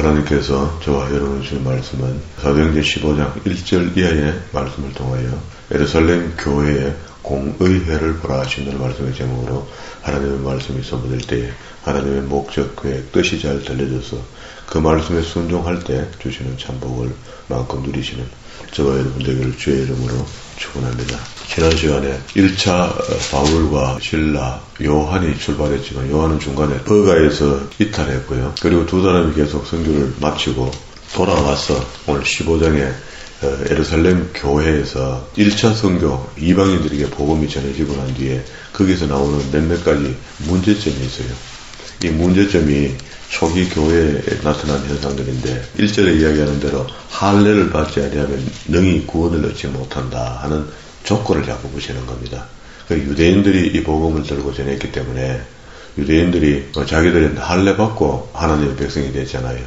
하나님께서 저와 여러분 주신 말씀은 사도행전 15장 1절 이하의 말씀을 통하여 예루살렘 교회의 공의회를 보라 하시는 말씀의 제목으로 하나님의 말씀이 선포될 때에 하나님의 목적, 계획, 뜻이 잘 들려져서 그 말씀에 순종할 때 주시는 참복을 마음껏 누리시는 저와 여러분 되기를 주의 이름으로 축원합니다. 지난 시간에 1차 바울과 실라, 요한이 출발했지만 요한은 중간에 버가에서 이탈했고요. 그리고 두 사람이 계속 선교를 마치고 돌아와서 오늘 15장에 예루살렘 교회에서 1차 선교, 이방인들에게 복음이 전해지고 난 뒤에 거기서 나오는 몇몇 가지 문제점이 있어요. 이 문제점이 초기 교회에 나타난 현상들인데 1절에 이야기하는 대로 할례를 받지 아니하면 능히 구원을 얻지 못한다 하는 조건을 자꾸 붙이는 겁니다. 유대인들이 이 복음을 들고 전했기 때문에 유대인들이 자기들이 할례 받고 하나님의 백성이 됐잖아요.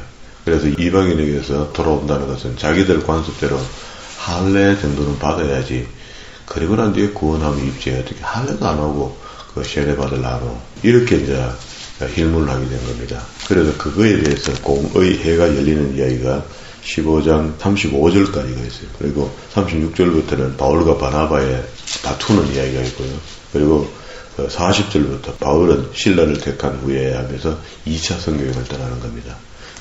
그래서 이방인에게서 돌아온다는 것은 자기들 관습대로 할례 정도는 받아야지 그리고 난 뒤에 구원함이 입지 어떻게 할례도 안 하고 그 세례 받으려고 이렇게 이제 힐문을 하게 된 겁니다. 그래서 그거에 대해서 공의회가 열리는 이야기가 15장 35절까지가 있어요. 그리고 36절부터는 바울과 바나바의 다투는 이야기가 있고요. 그리고 40절부터 바울은 신라를 택한 후에 하면서 2차 선교행을 떠나는 겁니다.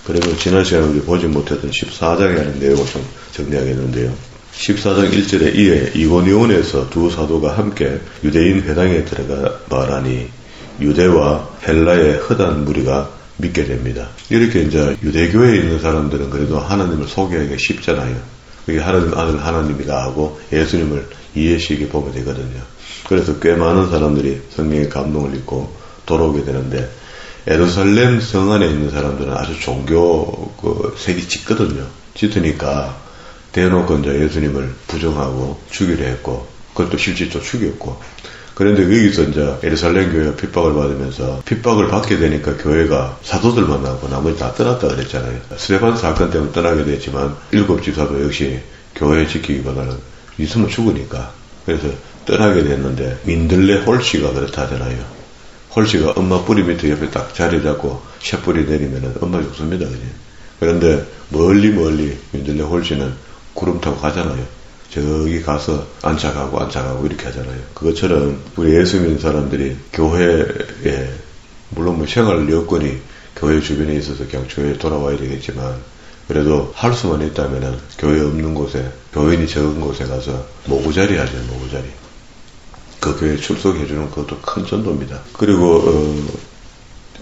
그리고 지난 시간에 우리 보지 못했던 14장에 하는 내용을 좀 정리하겠는데요. 14장 1절에 이에 이고니온에서 두 사도가 함께 유대인 회당에 들어가 말하니 유대와 헬라의 흩한 무리가 믿게 됩니다. 이렇게 이제 유대교회에 있는 사람들은 그래도 하나님을 소개하기가 쉽잖아요. 그게 하나님 아들 하나님이다 하고 예수님을 이해시게 보면 되거든요. 그래서 꽤 많은 사람들이 성령의 감동을 입고 돌아오게 되는데 예루살렘 성 안에 있는 사람들은 아주 종교 색이 짙거든요. 짙으니까 대놓고 이제 예수님을 부정하고 죽이려 했고 그것도 실질적으로 죽였고 그런데 여기서 이제 예루살렘 교회가 핍박을 받으면서 핍박을 받게 되니까 교회가 사도들 만나고 나머지 다 떠났다 그랬잖아요. 스데반 사건 때문에 떠나게 됐지만 7지사도 역시 교회 지키기보다는 있으면 죽으니까 그래서 떠나게 됐는데 민들레 홀씨가 그렇다 하잖아요. 홀씨가 엄마 뿌리 밑에 옆에 딱 자리 잡고 쇠뿌리 내리면은 엄마 죽습니다. 그냥. 그런데 멀리 민들레 홀씨는 구름 타고 가잖아요. 저기 가서 안착하고 이렇게 하잖아요. 그것처럼 우리 예수 믿는 사람들이 교회에 물론 뭐 생활 여건이 교회 주변에 있어서 그냥 교회에 돌아와야 되겠지만 그래도 할 수만 있다면은 교회 없는 곳에 교인이 적은 곳에 가서 모구자리 하죠. 모구자리. 그 교회에 출석해주는 그것도 큰 전도입니다. 그리고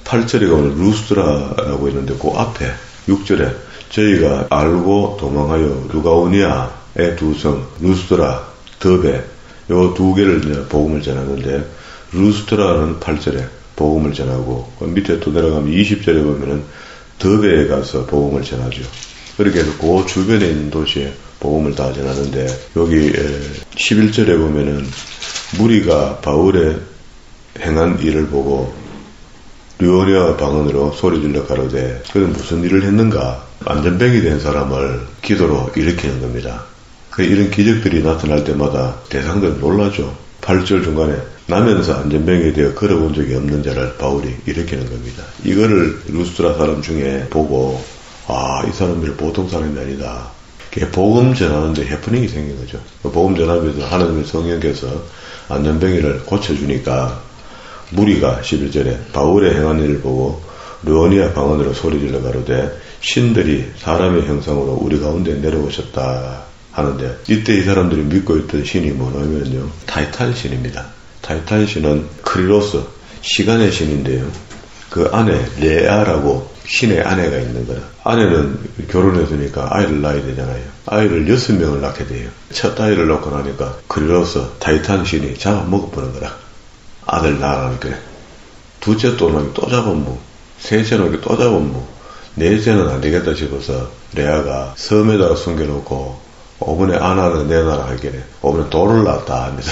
8절에 오늘 루스드라라고 있는데 그 앞에 6절에 저희가 알고 도망하여 루가오니아의 두 성 루스드라, 더베 요 두 개를 이제 복음을 전하는데 루스드라는 8절에 복음을 전하고 밑에 또 내려가면 20절에 보면은 더베에 가서 복음을 전하죠. 그렇게 해서 그 주변에 있는 도시에 복음을 다 전하는데 여기 11절에 보면은 무리가 바울의 행한 일을 보고 류오니아 방언으로 소리질러 가로되 그는 무슨 일을 했는가? 안전병이 된 사람을 기도로 일으키는 겁니다. 이런 기적들이 나타날 때마다 대상들은 놀라죠. 8절 중간에 나면서 안전병이 되어 걸어본 적이 없는 자를 바울이 일으키는 겁니다. 이거를 루스드라 사람 중에 보고 이 사람들이 보통 사람이 아니다. 복음 전하는데 해프닝이 생긴 거죠. 복음 전하면서 하나님의 성령께서 안전병이를 고쳐주니까 무리가 11절에 바울의 행한 일을 보고 르오니아 방언으로 소리질러 가로되 신들이 사람의 형상으로 우리 가운데 내려오셨다 하는데 이때 이 사람들이 믿고 있던 신이 뭐냐면요 타이탄 신입니다. 타이탄 신은 크리로스 시간의 신인데요. 그 안에 레아라고 신의 아내가 있는 거라. 아내는 결혼했으니까 아이를 낳아야 되잖아요. 아이를 6명을 낳게 돼요. 첫 아이를 낳고 나니까 크리로스 타이탄 신이 잡아먹어보는 거라. 아들 낳으라는 거야. 둘째 또 나기 또 잡아먹고 셋째 나기 또 잡아먹고 넷째는 안 되겠다 싶어서 레아가 섬에다가 숨겨놓고 5분에 아나를 내놔라 하길래 5분에 돌을 낳았다 하면서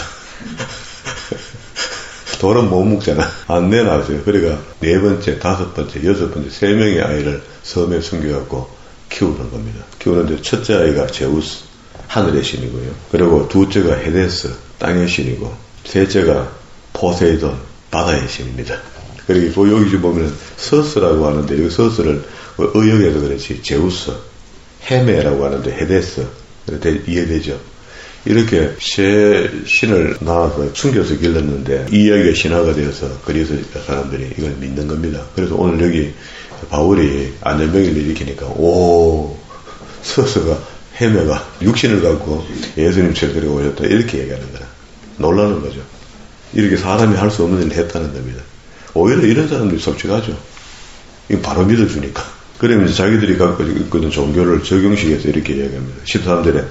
돌은 못 먹잖아. 안 내놔서요. 그러니까 4번째, 5번째, 6번째 3명의 아이를 섬에 숨겨갖고 키우는 겁니다. 키우는데 첫째 아이가 제우스 하늘의 신이고요. 그리고 둘째가 헤데스 땅의 신이고 셋째가 포세이돈 바다의 신입니다. 그리고 여기 좀 보면 서스라고 하는데, 여기 서스를 의역에서 그렇지, 제우스, 헤메라고 하는데, 헤데스. 그런데 이해되죠? 이렇게 세 신을 낳아서 숨겨서 길렀는데, 이 이야기가 신화가 되어서, 그래서 사람들이 이걸 믿는 겁니다. 그래서 오늘 여기 바울이 안전병을 일으키니까, 오, 서스가, 헤메가 육신을 갖고 예수님처럼 데리고 오셨다. 이렇게 얘기하는 거라. 놀라는 거죠. 이렇게 사람이 할 수 없는 일을 했다는 겁니다. 오히려 이런 사람들이 솔직하죠. 이거 바로 믿어주니까. 그러면서 자기들이 갖고 있는 종교를 적용식해서 이렇게 이야기합니다. 13절에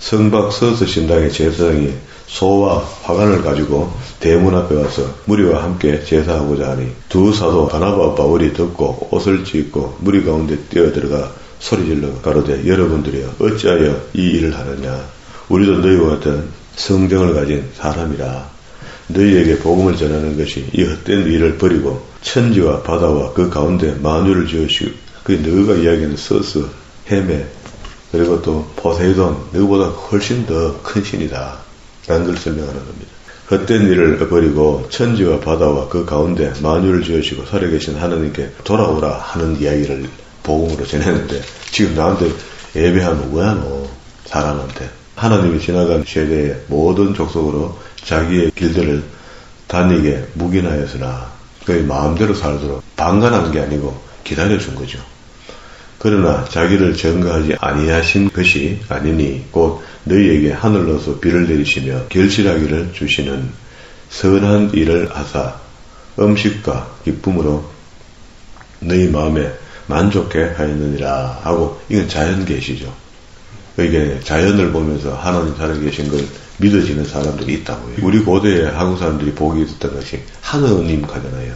성박 서스 신당의 제사장이 소와 화관을 가지고 대문 앞에 와서 무리와 함께 제사하고자 하니 두 사도 바나바와 바울이 듣고 옷을 찢고 무리 가운데 뛰어들어가 소리질러 가로되 여러분들이여 어찌하여 이 일을 하느냐. 우리도 너희와 같은 성정을 가진 사람이라. 너희에게 복음을 전하는 것이 이 헛된 일을 버리고 천지와 바다와 그 가운데 만유를 지으시고, 그게 너희가 이야기하는 서스, 헤메, 그리고 또 포세이돈, 너희보다 훨씬 더 큰 신이다 라는 걸 설명하는 겁니다. 헛된 일을 버리고 천지와 바다와 그 가운데 만유를 지으시고 살아계신 하나님께 돌아오라 하는 이야기를 복음으로 전했는데, 지금 나한테 예배하면 왜하노? 사람한테. 하나님이 지나간 세대의 모든 족속으로 자기의 길들을 다니게 묵인하였으나 그의 마음대로 살도록 방관한 게 아니고 기다려준 거죠. 그러나 자기를 전가하지 아니하신 것이 아니니 곧 너희에게 하늘로서 비를 내리시며 결실하기를 주시는 선한 일을 하사 음식과 기쁨으로 너희 마음에 만족해 하였느니라 하고, 이건 자연계시죠. 이게 자연을 보면서 하나님 살아계신 걸 믿어지는 사람들이 있다고요. 우리 고대에 한국 사람들이 복이 있었던 것이 하느님 가잖아요.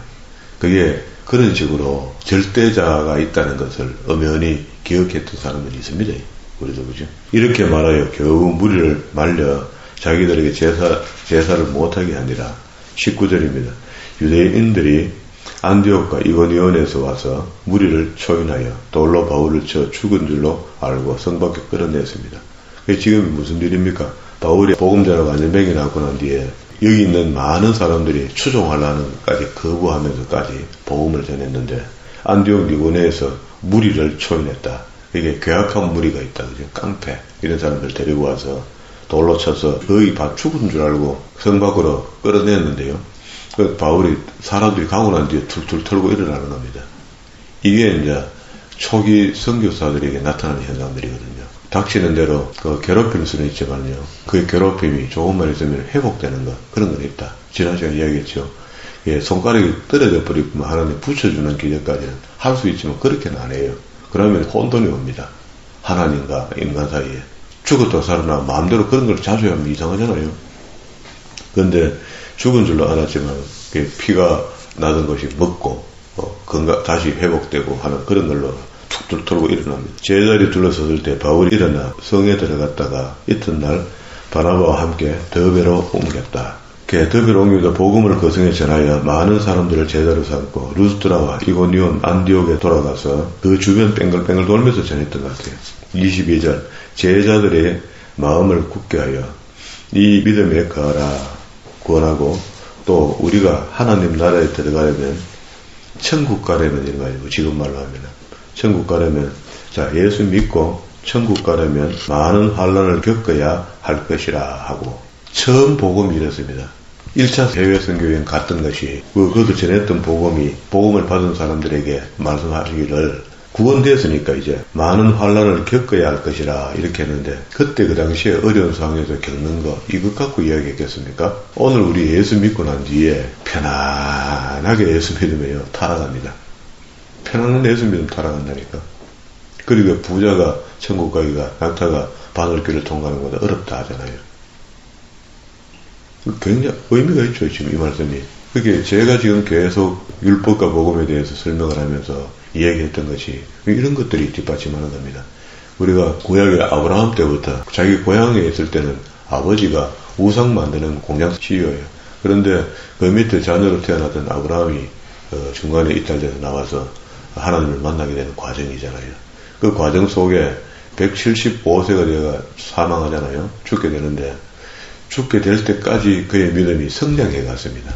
그게 그런 식으로 절대자가 있다는 것을 엄연히 기억했던 사람들이 있습니다. 우리도 그죠? 이렇게 말하여 겨우 무리를 말려 자기들에게 제사를 못하게 하니라. 19절입니다. 유대인들이 안디옥과 이고니온에서 와서 무리를 초인하여 돌로 바울을 쳐 죽은 줄로 알고 성 밖에 끌어냈습니다. 지금 무슨 일입니까? 바울이 복음 전하고 안전병이 나고 난 뒤에 여기 있는 많은 사람들이 추종하려는 것까지 거부하면서까지 복음을 전했는데, 안디옥 이고니온에서 무리를 초인했다. 이게 괴악한 무리가 있다. 그죠? 깡패 이런 사람들 데리고 와서 돌로 쳐서 거의 다 죽은 줄 알고 성 밖으로 끌어냈는데요. 그 바울이 사람들이 가고 난 뒤에 툴툴 털고 일어나는 겁니다. 이게 이제 초기 선교사들에게 나타나는 현상들이거든요. 닥치는 대로 괴롭힐 수는 있지만요. 그 괴롭힘이 조금만 있으면 회복되는 것, 그런 건 있다. 지난 시간에 이야기했죠. 예, 손가락이 떨어져 버리면 하나님 붙여주는 기적까지는 할 수 있지만 그렇게는 안 해요. 그러면 혼돈이 옵니다. 하나님과 인간 사이에. 죽었다 살아나 마음대로 그런 걸 자주 하면 이상하잖아요. 그런데 죽은 줄로 알았지만 피가 나던 것이 먹고 다시 회복되고 하는 그런 걸로 툭툭 털고 일어납니다. 제자리 둘러섰을 때 바울이 일어나 성에 들어갔다가 이튿날 바나바와 함께 더베로 옮겼다. 더베로 옮기다 복음을 그 성에 전하여 많은 사람들을 제자로 삼고 루스트라와 이고니온 안디옥에 돌아가서 그 주변 뺑글뺑글 돌면서 전했던 것 같아요. 22절 제자들의 마음을 굳게 하여 이 믿음에 거하라 권하고, 또 우리가 하나님 나라에 들어가려면 천국 가려면 이런 거 아니고 지금 말로 하면 천국 가려면 자 예수 믿고 천국 가려면 많은 환난을 겪어야 할 것이라 하고, 처음 복음이 이랬습니다. 1차 해외 선교여행 갔던 것이 그것도 전했던 복음을 받은 사람들에게 말씀하시기를 구원되었으니까 이제 많은 환난을 겪어야 할 것이라 이렇게 했는데, 그때 그 당시에 어려운 상황에서 겪는 거 이것 갖고 이야기했겠습니까? 오늘 우리 예수 믿고 난 뒤에 편안하게 예수 믿으면 타락합니다. 편안한 예수 믿으면 타락한다니까. 그리고 부자가 천국 가기가 낙타가 바늘길을 통과하는 것보다 어렵다 하잖아요. 굉장히 의미가 있죠, 지금 이 말씀이. 그게 제가 지금 계속 율법과 복음에 대해서 설명을 하면서 이야기했던 것이 이런 것들이 뒷받침하는 겁니다. 우리가 구약의 아브라함 때부터 자기 고향에 있을 때는 아버지가 우상 만드는 공장 CEO예요. 그런데 그 밑에 자녀로 태어났던 아브라함이 중간에 이탈돼서 나와서 하나님을 만나게 되는 과정이잖아요. 그 과정 속에 175세가 되어 사망하잖아요. 죽게 되는데 죽게 될 때까지 그의 믿음이 성장해 갔습니다.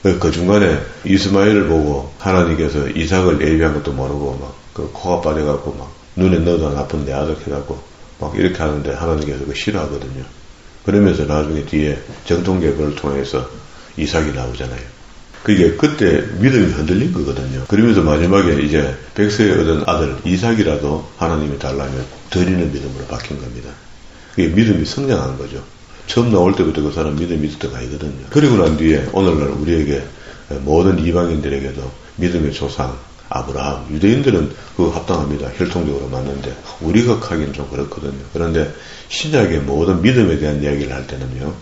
그 중간에 이스마엘을 보고 하나님께서 이삭을 예비한 것도 모르고 막 그 코가 빠져갖고 막 눈에 넣어도 나쁜 내 아들 해갖고 막 이렇게 하는데 하나님께서 그거 싫어하거든요. 그러면서 나중에 뒤에 정통계보를 통해서 이삭이 나오잖아요. 그게 그때 믿음이 흔들린 거거든요. 그러면서 마지막에 이제 백세에 얻은 아들 이삭이라도 하나님이 달라면 드리는 믿음으로 바뀐 겁니다. 그게 믿음이 성장한 거죠. 처음 나올 때부터 그 사람 믿음이 있었던 아이거든요. 그리고 난 뒤에 오늘날 우리에게 모든 이방인들에게도 믿음의 조상 아브라함, 유대인들은 그거 합당합니다. 혈통적으로 맞는데 우리가 하기는 좀 그렇거든요. 그런데 신약의 모든 믿음에 대한 이야기를 할 때는요,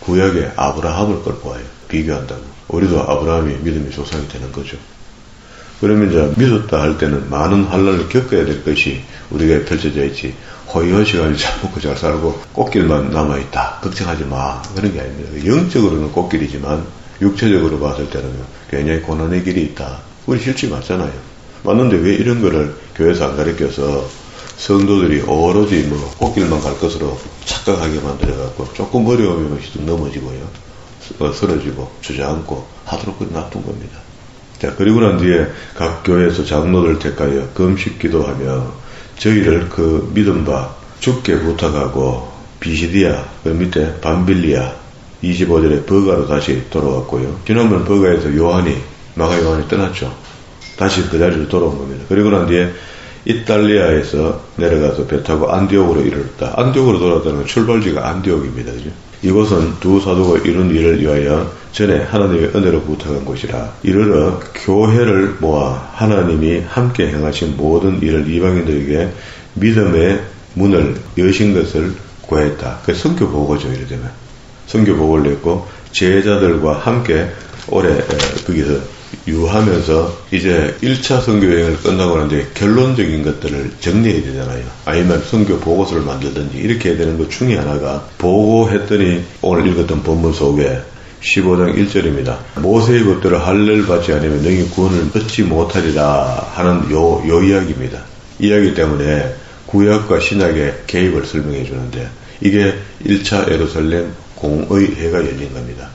구약의 아브라함을 끌고 와요. 비교한다고. 우리도 아브라함이 믿음의 조상이 되는 거죠. 그러면 이제 믿었다 할 때는 많은 환난을 겪어야 될 것이 우리가 펼쳐져 있지, 호의호식하게 잘 먹고 잘 살고 꽃길만 남아있다, 걱정하지 마, 그런 게 아닙니다. 영적으로는 꽃길이지만 육체적으로 봤을 때는 굉장히 고난의 길이 있다. 우리 실제 맞잖아요. 맞는데 왜 이런 거를 교회에서 안 가르쳐서 성도들이 오로지 뭐 꽃길만 갈 것으로 착각하게 만들어갖고 조금 어려우면 휘둥 넘어지고요, 쓰러지고 주저앉고 하도록 그리 놔둔 겁니다. 자, 그리고 난 뒤에 각 교회에서 장로들 택하여 금식 기도하며 저희를 그 믿음 바 죽게 부탁하고 비시디아, 그 밑에 밤빌리아 25절에 버가로 다시 돌아왔고요. 지난번 버가에서 마가 요한이 떠났죠. 다시 그 자리로 돌아온 겁니다. 그리고 난 뒤에 이탈리아에서 내려가서 배 타고 안디옥으로 이르렀다. 안디옥으로 돌아왔다는 건 출발지가 안디옥입니다. 그죠? 이곳은 두 사도가 이룬 일을 위하여 전에 하나님의 은혜로 부탁한 곳이라. 이르러 교회를 모아 하나님이 함께 행하신 모든 일을 이방인들에게 믿음의 문을 여신 것을 구했다. 그 선교 보고죠. 이래 되면 선교 보고를 냈고 제자들과 함께 올해 거기서 유하면서 이제 1차 선교 여행을 끝나고 나는데 결론적인 것들을 정리해야 되잖아요. 아니면 선교 보고서를 만들든지 이렇게 해야 되는 것 중에 하나가, 보고했더니 오늘 읽었던 본문 속에 15장 1절입니다. 모세의 법대로 할례를 받지 않으면 너희 구원을 얻지 못하리라 하는 요 이야기입니다. 이야기 때문에 구약과 신약의 개입을 설명해 주는데, 이게 1차 예루살렘 공의회가 열린 겁니다.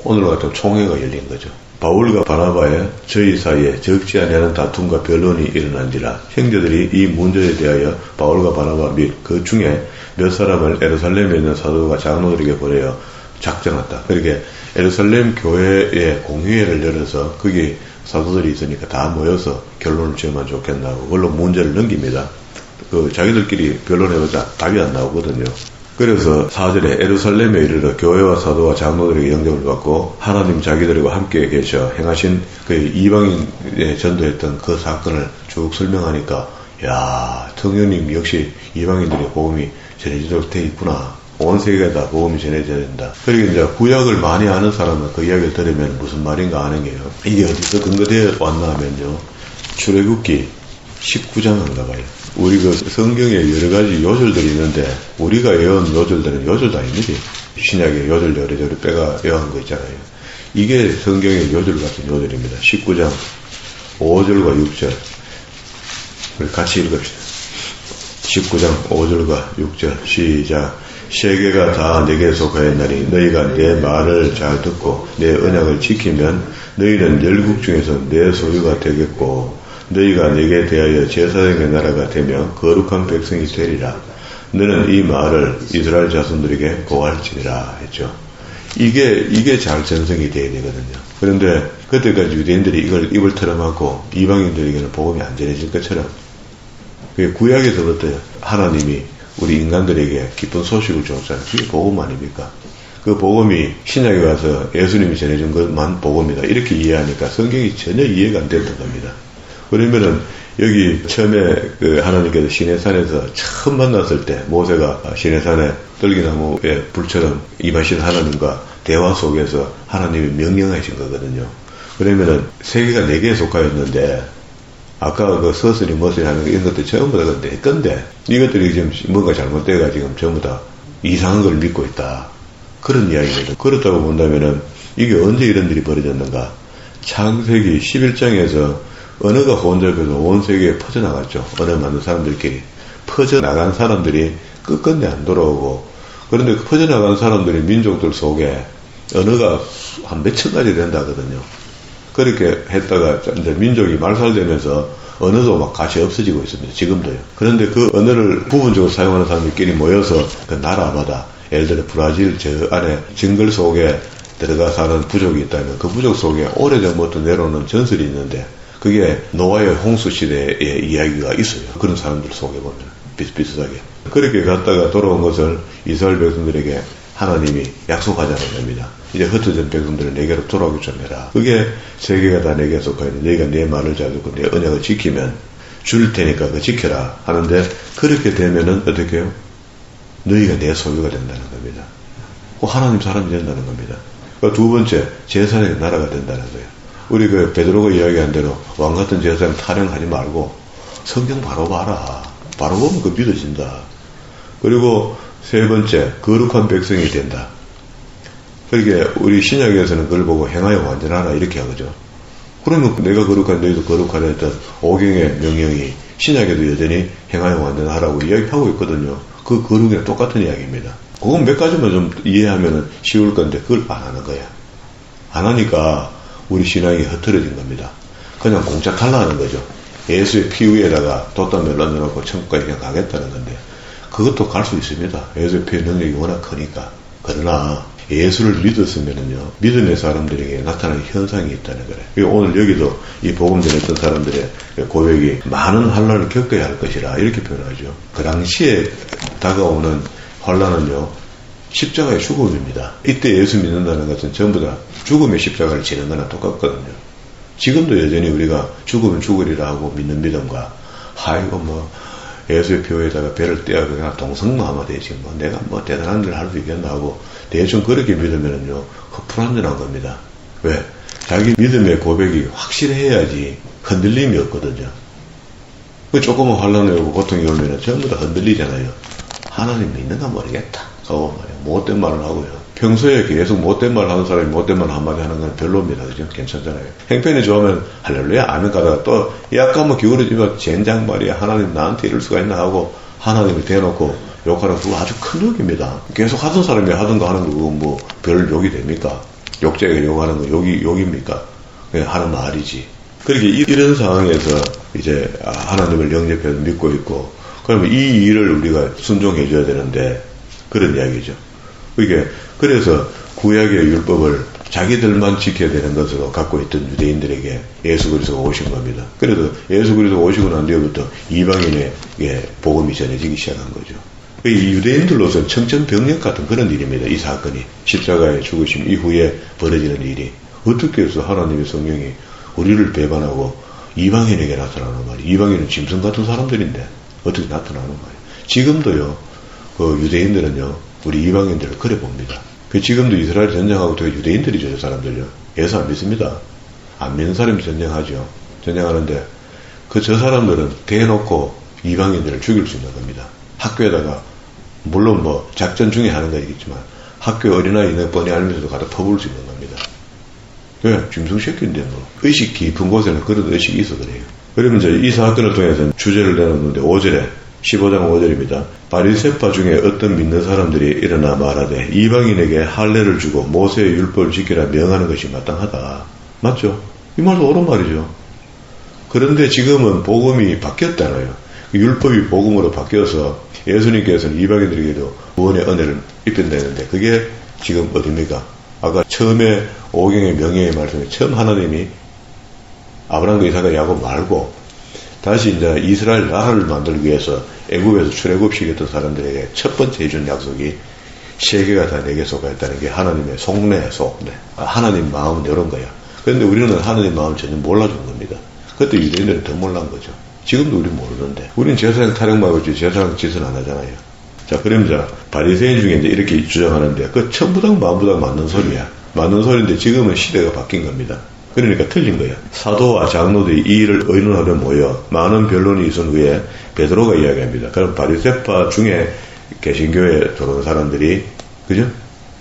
오늘 같은 총회가 열린 거죠. 바울과 바나바의 저희 사이에 적지 않은 다툼과 변론이 일어난지라. 형제들이 이 문제에 대하여 바울과 바나바 및 그 중에 몇 사람을 예루살렘에 있는 사도가 장로들에게 보내어 작정했다. 그렇게 예루살렘 교회에 공회를 열어서 거기 사도들이 있으니까 다 모여서 결론을 지으면 좋겠나고 그걸로 문제를 넘깁니다. 자기들끼리 변론해보자 답이 안 나오거든요. 그래서 4절에 예루살렘에 이르러 교회와 사도와 장로들에게 영접을 받고 하나님 자기들과 함께 계셔 행하신 그 이방인에 전도했던 그 사건을 쭉 설명하니까, 야, 성령님 역시 이방인들의 복음이 전해지도록 돼 있구나. 온 세계에 다 복음이 전해져야 된다. 그리고 이제 구약을 많이 아는 사람은 그 이야기를 들으면 무슨 말인가 아는 게요. 이게 어디서 근거되어 왔나 하면요, 출애굽기 19장인가 봐요. 우리 그 성경에 여러 가지 요절들이 있는데, 우리가 외운 요절들은 요절도 아닙니다. 신약의 요절 요래저래 빼가 외운 거 있잖아요. 이게 성경의 요절 같은 요절입니다. 19장 5절과 6절. 우리 같이 읽읍시다. 19장 5절과 6절 시작. 세계가 다 내게 속하였나니 너희가 내 말을 잘 듣고 내 언약을 지키면 너희는 열국 중에서 내 소유가 되겠고 너희가 내게 대하여 제사장의 나라가 되며 거룩한 백성이 되리라. 너는 이 말을 이스라엘 자손들에게 고할지니라 했죠. 이게 잘 전성이 되어야 되거든요. 그런데 그때까지 유대인들이 이걸 입을 털어막고 이방인들에게는 복음이 안 전해질 것처럼, 구약에서부터 하나님이 우리 인간들에게 기쁜 소식을 줬잖아요. 그게 복음 아닙니까? 그 복음이 신약에 가서 예수님이 전해준 것만 복음이다, 이렇게 이해하니까 성경이 전혀 이해가 안 됐던 겁니다. 그러면은 여기 처음에 그 하나님께서 시내산에서 처음 만났을 때 모세가 시내산에 떨기나무에 불처럼 임하신 하나님과 대화 속에서 하나님이 명령하신 거거든요. 그러면은 세계가 4개에 속하였는데 아까 그 서슬이 머슬이 하는 이런 것들 전부 다 내 건데 이것들이 지금 뭔가 잘못돼가 지금 전부 다 이상한 걸 믿고 있다, 그런 이야기거든. 그렇다고 본다면은 이게 언제 이런 일이 벌어졌는가? 창세기 11장에서 언어가 혼잡해서 온 세계에 퍼져나갔죠. 언어 많은 사람들끼리. 퍼져나간 사람들이 끝끝내 안 돌아오고, 그런데 퍼져나간 사람들이 민족들 속에 언어가 한 몇천 가지 된다 하거든요. 그렇게 했다가 이제 민족이 말살되면서 언어도 막 같이 없어지고 있습니다. 지금도요. 그런데 그 언어를 부분적으로 사용하는 사람들끼리 모여서 그 나라마다 예를 들어 브라질 저 안에 정글 속에 들어가 사는 부족이 있다면 그 부족 속에 오래전부터 내려오는 전설이 있는데 그게 노아의 홍수 시대의 이야기가 있어요. 그런 사람들 속에 보면 비슷비슷하게. 그렇게 갔다가 돌아온 것을 이스라엘 백성들에게 하나님이 약속하자는 겁니다. 이제 흩어진 백성들을 내게로 돌아오기 좀 해라. 그게 세계가 다 내게 속하니 너희가 내 말을 잘 듣고 내 언약을 지키면 줄 테니까 그거 지켜라 하는데 그렇게 되면은 어떻게 해요? 너희가 내 소유가 된다는 겁니다. 하나님 사람이 된다는 겁니다. 두 번째, 제사장의 나라가 된다는 거예요. 우리 그 베드로가 이야기한 대로 왕 같은 제사장 타령하지 말고 성경 바로 봐라. 바로 보면 그 믿어진다. 그리고 세 번째, 거룩한 백성이 된다. 그러니까 우리 신약에서는 그걸 보고 행하여 완전하라 이렇게 하죠. 그러면 내가 거룩한 너희도 거룩하라 했던 오경의 명령이 신약에도 여전히 행하여 완전하라고 이야기하고 있거든요. 그 거룩이랑 똑같은 이야기입니다. 그건 몇 가지만 좀 이해하면 쉬울 건데 그걸 안 하는 거야. 안 하니까 우리 신앙이 흐트러진 겁니다. 그냥 공짜 탈락하는 거죠. 예수의 피 위에다가 돛담을 얹어놓고 천국까지 그냥 가겠다는 건데 그것도 갈 수 있습니다. 예수의 피의 능력이 워낙 크니까. 그러나 예수를 믿었으면은요, 믿음의 사람들에게 나타나는 현상이 있다는 거래요. 오늘 여기도 이 복음 전했던 사람들의 고백이 많은 환란을 겪어야 할 것이라 이렇게 표현하죠. 그 당시에 다가오는 환란은요, 십자가의 죽음입니다. 이때 예수 믿는다는 것은 전부 다 죽음의 십자가를 지는 거나 똑같거든요. 지금도 여전히 우리가 죽으면 죽으리라 하고 믿는 믿음과 아이고 뭐 예수의 표에다가 배를 떼어 그냥 동성마마 되지 뭐 내가 뭐 대단한 일 할 수 있겠나 하고 대충 그렇게 믿으면은요 불안전한 겁니다. 왜? 자기 믿음의 고백이 확실해야지 흔들림이 없거든요. 그 조금만 환란이 오고 고통이 오면은 전부 다 흔들리잖아요. 하나님 믿는가 모르겠다. 말이야. 못된 말을 하고요. 평소에 계속 못된 말 하는 사람이 못된 말 한마디 하는 건 별로입니다. 그죠? 괜찮잖아요. 행편이 좋으면 할렐루야 아멘 가다가 또 약간 뭐 기울어지면 젠장 말이야. 하나님 나한테 이럴 수가 있나 하고 하나님을 대놓고 욕하는 그거 아주 큰 욕입니다. 계속 하던 사람이 하던 거 하는 거 그거 뭐 별 욕이 됩니까? 욕자에게 욕하는 거 욕입니까? 그냥 하는 말이지. 그렇게 이런 상황에서 이제 하나님을 영접해서 믿고 있고 그러면 이 일을 우리가 순종해 줘야 되는데 그런 이야기죠. 이게 그래서 구약의 율법을 자기들만 지켜야 되는 것으로 갖고 있던 유대인들에게 예수 그리스도가 오신 겁니다. 그래서 예수 그리스도가 오시고 난 뒤부터 이방인에게 복음이 전해지기 시작한 거죠. 이 유대인들로서는 청천벽력 같은 그런 일입니다. 이 사건이 십자가의 죽으심 이후에 벌어지는 일이 어떻게 해서 하나님의 성령이 우리를 배반하고 이방인에게 나타나는 말이에요. 이방인은 짐승 같은 사람들인데 어떻게 나타나는 말이에요. 지금도요. 그 유대인들은요. 우리 이방인들을 그래 봅니다. 지금도 이스라엘 전쟁하고 되게 유대인들이죠. 저 사람들요. 예수 안 믿습니다. 안 믿는 사람이 전쟁하죠. 전쟁하는데 저 사람들은 대놓고 이방인들을 죽일 수 있는 겁니다. 학교에다가 물론 뭐 작전 중에 하는 거겠지만 학교 어린아이 있는 뻔히 알면서도 갖다 퍼부을 수 있는 겁니다. 왜? 짐승 새끼인데 뭐. 의식 깊은 곳에는 그런 의식이 있어 그래요. 그러면 이제 이 사건을 통해서 주제를 내놓는데 5절에 15장 5절입니다. 바리새파 중에 어떤 믿는 사람들이 일어나 말하되 이방인에게 할례를 주고 모세의 율법을 지키라 명하는 것이 마땅하다. 맞죠? 이 말도 옳은 말이죠. 그런데 지금은 복음이 바뀌었잖아요. 율법이 복음으로 바뀌어서 예수님께서는 이방인들에게도 구원의 은혜를 입힌다는데 그게 지금 어딥니까? 아까 처음에 오경의 명예의 말씀에 처음 하나님이 아브라함과 이삭과 야곱 말고 다시 이제 이스라엘 나라를 만들기 위해서 애굽에서 출애굽시켰던 사람들에게 첫 번째 해준 약속이 세계가 다 내게 속하였다는 게 하나님의 속내. 하나님 마음은 이런 거야. 그런데 우리는 하나님 마음을 전혀 몰라준 겁니다. 그때 유대인들은 더 몰란 거죠. 지금도 우리 모르는데. 우리는 제사장 타령만 하지 제사장 짓은 안 하잖아요. 자, 그럼 이제 바리새인 중에 이제 이렇게 주장하는데 그 천부당 만부당 맞는 소리야. 맞는 소리인데 지금은 시대가 바뀐 겁니다. 그러니까 틀린 거야. 사도와 장로들이 이 일을 의논하려 모여 많은 변론이 있은 후에 베드로가 이야기합니다. 그럼 바리새파 중에 개신교에 들어온 사람들이, 그죠?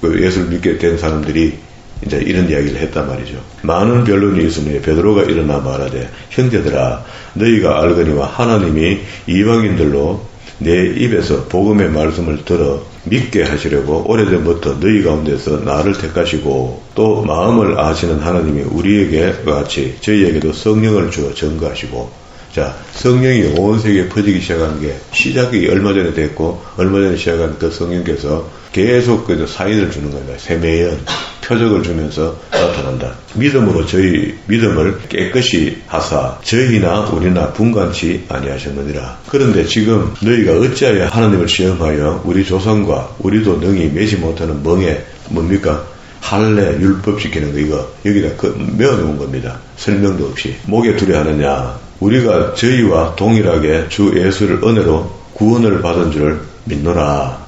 예수를 믿게 된 사람들이 이제 이런 이야기를 했단 말이죠. 많은 변론이 있은 후에 베드로가 일어나 말하되 형제들아 너희가 알거니와 하나님이 이방인들로 내 입에서 복음의 말씀을 들어 믿게 하시려고 오래전부터 너희 가운데서 나를 택하시고 또 마음을 아시는 하나님이 우리에게 같이 저희에게도 성령을 주어 증거하시고. 자, 성령이 온 세계에 퍼지기 시작한 게 시작이 얼마 전에 됐고 얼마 전에 시작한 그 성령께서 계속 그 사인을 주는 겁니다. 세매연 표적을 주면서 나타난다. 믿음으로 저희 믿음을 깨끗이 하사 저희나 우리나 분간치 아니하셨느니라. 그런데 지금 너희가 어찌하여 하나님을 시험하여 우리 조상과 우리도 능히 매지 못하는 멍에 뭡니까? 할례 율법 지키는 거 이거 여기다 메어놓은 겁니다. 설명도 없이. 뭐게 두려하느냐. 우리가 저희와 동일하게 주 예수를 은혜로 구원을 받은 줄 믿노라.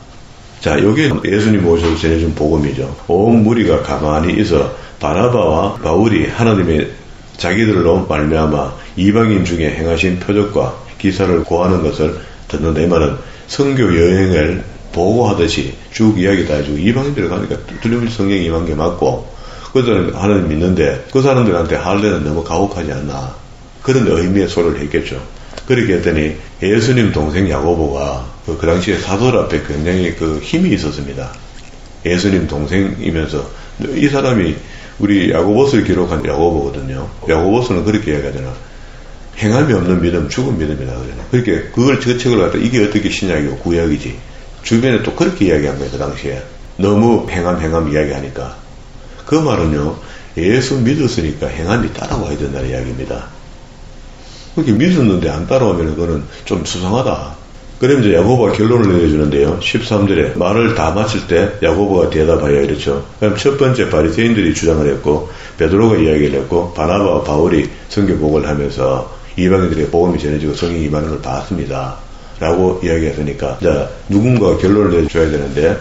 자, 여기 예수님 오셔서 전해준 복음이죠. 온 무리가 가만히 있어 바나바와 바울이 하나님의 자기들로 말미암아 이방인 중에 행하신 표적과 기사를 고하는 것을 듣는다. 이 말은 선교 여행을 보고하듯이 쭉 이야기 다 해주고 이방인들 가니까 두려운 성령이 임한 게 맞고 그들은 하나님 믿는데 그 사람들한테 할례는 너무 가혹하지 않나. 그런 의미의 소리를 했겠죠. 그렇게 했더니 예수님 동생 야고보가 그 당시에 사도들 앞에 굉장히 그 힘이 있었습니다. 예수님 동생이면서 이 사람이 우리 야고보서를 기록한 야고보거든요. 야고보서는 그렇게 이야기하잖아. 행함이 없는 믿음, 죽은 믿음이다 그러잖아. 그렇게 그걸 그 책을 갖다 이게 어떻게 신약이고 구약이지. 주변에 또 그렇게 이야기한 거예요. 그 당시에. 너무 행함 이야기하니까. 그 말은요. 예수 믿었으니까 행함이 따라와야 된다는 이야기입니다. 그렇게 믿었는데 안 따라오면 그거는 좀 수상하다. 그럼 이제 야고보가 결론을 내려주는데요. 13절에 말을 다 마칠 때 야고보가 대답하여 이렇죠. 그럼 첫 번째 바리새인들이 주장을 했고 베드로가 이야기를 했고 바나바와 바울이 선교복을 하면서 이방인들의 복음이 전해지고 성령이 임하는 걸 봤습니다. 라고 이야기했으니까 자 누군가가 결론을 내줘야 되는데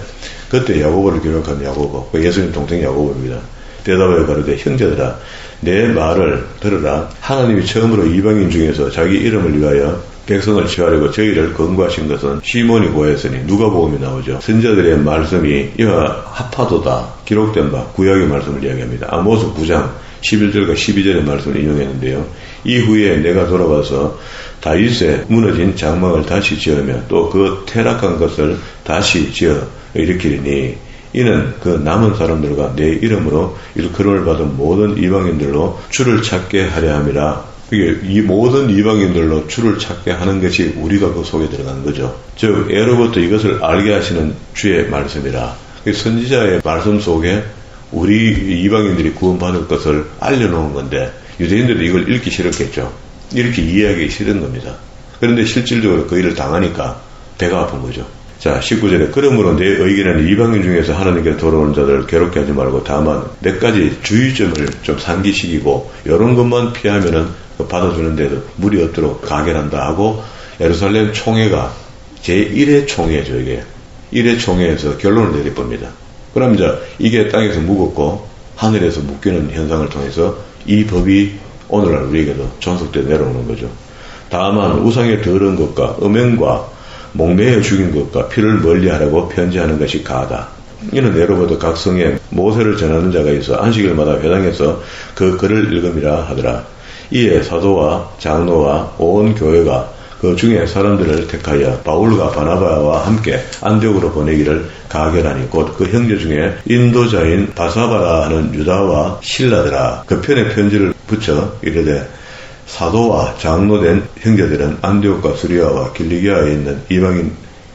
그때 야고보를 기록한 야고보, 예수님 동생 야고보입니다. 대답하여 가로되 형제들아 내 말을 들으라. 하나님이 처음으로 이방인 중에서 자기 이름을 위하여 백성을 취하려고 저희를 건구하신 것은 시몬이 고했으니 누가복음이 나오죠. 선자들의 말씀이 이와 합하도다 기록된 바 구약의 말씀을 이야기합니다. 아모스 9장 11절과 12절의 말씀을 인용했는데요. 이후에 내가 돌아와서 다윗의 무너진 장막을 다시 지으며 또 그 퇴락한 것을 다시 지어 일으키리니 이는 그 남은 사람들과 내 이름으로 일컬음을 받은 모든 이방인들로 주를 찾게 하려 함이라. 이게 이 모든 이방인들로 주를 찾게 하는 것이 우리가 그 속에 들어간 거죠. 즉 예로부터 이것을 알게 하시는 주의 말씀이라. 선지자의 말씀 속에 우리 이방인들이 구원받을 것을 알려놓은 건데 유대인들도 이걸 읽기 싫었겠죠. 이렇게 이해하기 싫은 겁니다. 그런데 실질적으로 그 일을 당하니까 배가 아픈 거죠. 자 19절에 그러므로 내 의견에는 이방인 중에서 하나님께 돌아오는 자들을 괴롭게 하지 말고 다만 몇 가지 주의점을 좀 상기시키고 이런 것만 피하면은 받아주는데도 무리 없도록 가결한다 하고 예루살렘 총회가 제1회 총회죠. 이게 1회 총회에서 결론을 내려봅니다. 그럼 이제 이게 땅에서 묵었고 하늘에서 묶이는 현상을 통해서 이 법이 오늘날 우리에게도 존속되어 내려오는 거죠. 다만 우상의 더러운 것과 음행과 목매어 죽인 것과 피를 멀리하라고 편지하는 것이 가하다. 이는 예로부터 각 성에 모세를 전하는 자가 있어 안식일마다 회당에서 그 글을 읽음이라 하더라. 이에 사도와 장로와 온 교회가 그 중에 사람들을 택하여 바울과 바나바와 함께 안디옥으로 보내기를 가결하니 곧 그 형제 중에 인도자인 바사바라 하는 유다와 실라더라. 그 편에 편지를 붙여 이르되 사도와 장로된 형제들은 안디옥과 수리아와 길리기아에 있는 이방인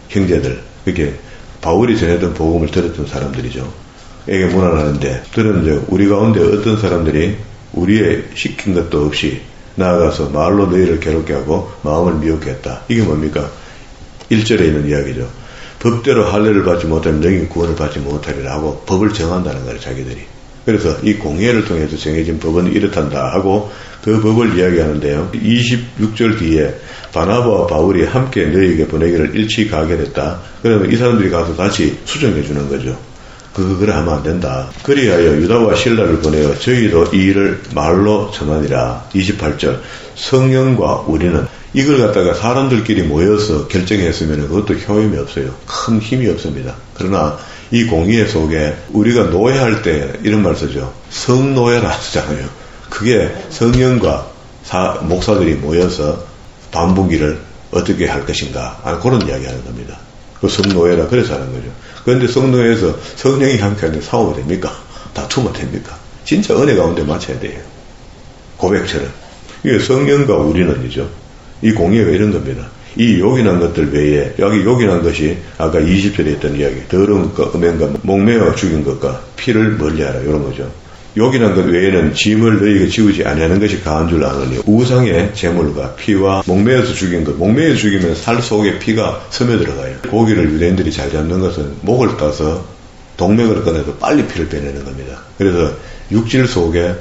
형제들, 그게 바울이 전했던 복음을 들었던 사람들이죠. 에게 문안하는데 들은 우리 가운데 어떤 사람들이 우리의 시킨 것도 없이 나아가서 말로 너희를 괴롭게 하고 마음을 미혹게 했다. 이게 뭡니까? 1절에 있는 이야기죠. 법대로 할례를 받지 못하면 너희 구원을 받지 못하리라 하고 법을 정한다는 거예요. 자기들이. 그래서 이 공회를 통해서 정해진 법은 이렇단다 하고 그 법을 이야기하는데요. 26절 뒤에 바나바와 바울이 함께 너희에게 보내기를 일치 가결했다. 그러면 이 사람들이 가서 다시 수정해 주는 거죠. 그래 하면 안 된다. 그리하여 유다와 실라를 보내어 저희도 이 일을 말로 전하니라. 28절 성령과 우리는 이걸 갖다가 사람들끼리 모여서 결정했으면 그것도 효임이 없어요. 큰 힘이 없습니다. 그러나 이 공의회 속에 우리가 노예할 때 이런 말 쓰죠. 성노예라 하잖아요. 그게 성령과 목사들이 모여서 반부기를 어떻게 할 것인가 그런 이야기 하는 겁니다. 그 성노예라 그래서 하는 거죠. 그런데 성노예에서 성령이 함께하는데 싸우면 됩니까? 다투면 됩니까? 진짜 은혜 가운데 맞춰야 돼요. 고백처럼. 이게 성령과 우리는이죠. 이 공예가 이런 겁니다. 이 요긴한 것들 외에 여기 요긴한 것이 아까 20절에 했던 이야기 더러운 것과 음행과 목매어 죽인 것과 피를 멀리하라 이런 거죠. 요긴한 것 외에는 짐을 너희가 지우지 아니하는 것이 가한 줄 아느니 우상의 제물과 피와 목매어서 죽인 것 목매어 죽이면 살 속에 피가 스며들어가요. 고기를 유대인들이 잘 잡는 것은 목을 따서 동맥을 꺼내서 빨리 피를 빼내는 겁니다. 그래서 육질 속에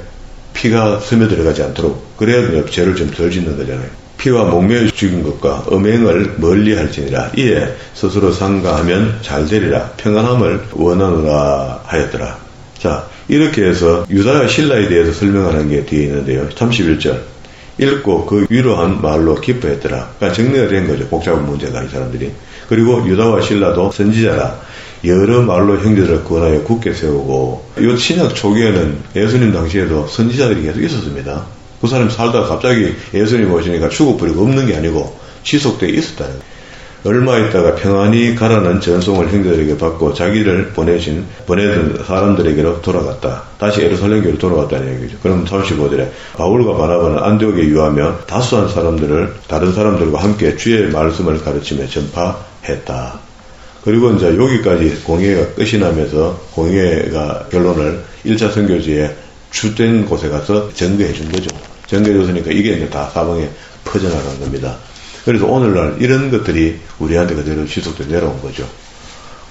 피가 스며들어가지 않도록 그래야 죄를 좀 덜 짓는 거잖아요. 피와 목매어 죽인 것과 음행을 멀리 할지니라 이에 스스로 상가하면 잘 되리라 평안함을 원하노라 하였더라. 자, 이렇게 해서 유다와 신라에 대해서 설명하는 게 뒤에 있는데요. 31절 읽고 그 위로한 말로 기뻐했더라. 그러니까 정리가 된 거죠. 복잡한 문제가 이 사람들이. 그리고 유다와 신라도 선지자라 여러 말로 형제들을 권하여 굳게 세우고 이 신약 초기에는 예수님 당시에도 선지자들이 계속 있었습니다. 그 사람이 살다가 갑자기 예수님 오시니까 죽어버리고 없는 게 아니고 지속되어 있었다는 거예요. 얼마 있다가 평안히 가라는 전송을 형제들에게 받고 자기를 보내던 사람들에게로 돌아갔다. 다시 예루살렘교로 돌아갔다는 얘기죠. 그럼 35절에 바울과 바나바는 안디옥에 유하며 다수한 사람들을 다른 사람들과 함께 주의 말씀을 가르치며 전파했다. 그리고 이제 여기까지 공예가 끝이 나면서 공예가 결론을 1차 선교지에 주된 곳에 가서 전개해 준 거죠. 전개해 줬으니까 이게 이제 다 사방에 퍼져나간 겁니다. 그래서 오늘날 이런 것들이 우리한테 그대로 지속되어 내려온 거죠.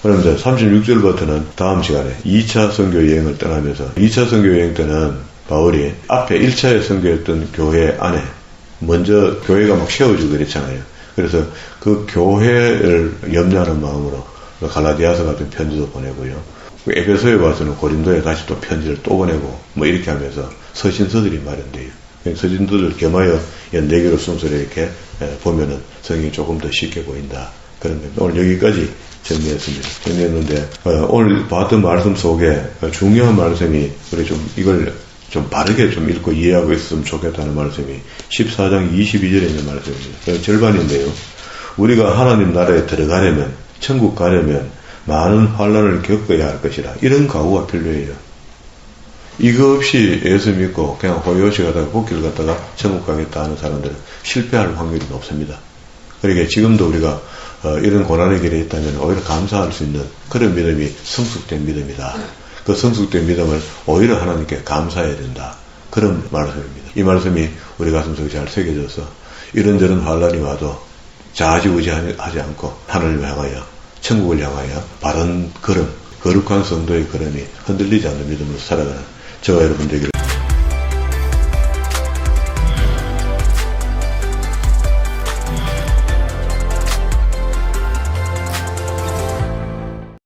그럼 이제 36절부터는 다음 시간에 2차 선교 여행을 떠나면서 2차 선교 여행 때는 바울이 앞에 1차에 선교했던 교회 안에 먼저 교회가 막 세워지고 그랬잖아요. 그래서 그 교회를 염려하는 마음으로 갈라디아서 같은 편지도 보내고요. 에베소에 와서는 고린도에 다시 또 편지를 또 보내고 뭐 이렇게 하면서 서신서들이 마련돼요. 서신서들 겸하여 4개로 순서를 이렇게 보면은 성경이 조금 더 쉽게 보인다. 그런 겁니다. 오늘 여기까지 정리했습니다. 정리했는데 오늘 봤던 말씀 속에 중요한 말씀이 우리 좀 이걸 좀 바르게 좀 읽고 이해하고 있으면 좋겠다는 말씀이 14장 22절에 있는 말씀입니다. 절반인데요. 우리가 하나님 나라에 들어가려면 천국 가려면 많은 환난을 겪어야 할 것이라. 이런 각오가 필요해요. 이거 없이 예수 믿고 그냥 호요시 가다가 복길 갔다가 천국 가겠다 하는 사람들은 실패할 확률이 높습니다. 그러니까 지금도 우리가 이런 고난의 길에 있다면 오히려 감사할 수 있는 그런 믿음이 성숙된 믿음이다. 그 성숙된 믿음을 오히려 하나님께 감사해야 된다. 그런 말씀입니다. 이 말씀이 우리 가슴속에 잘 새겨져서 이런저런 환난이 와도 좌지우지하지 않고 하늘을 향하여 천국을 향하여 바른 걸음, 거룩한 성도의 걸음이 흔들리지 않는 믿음으로 살아가는 저와 여러분 되기를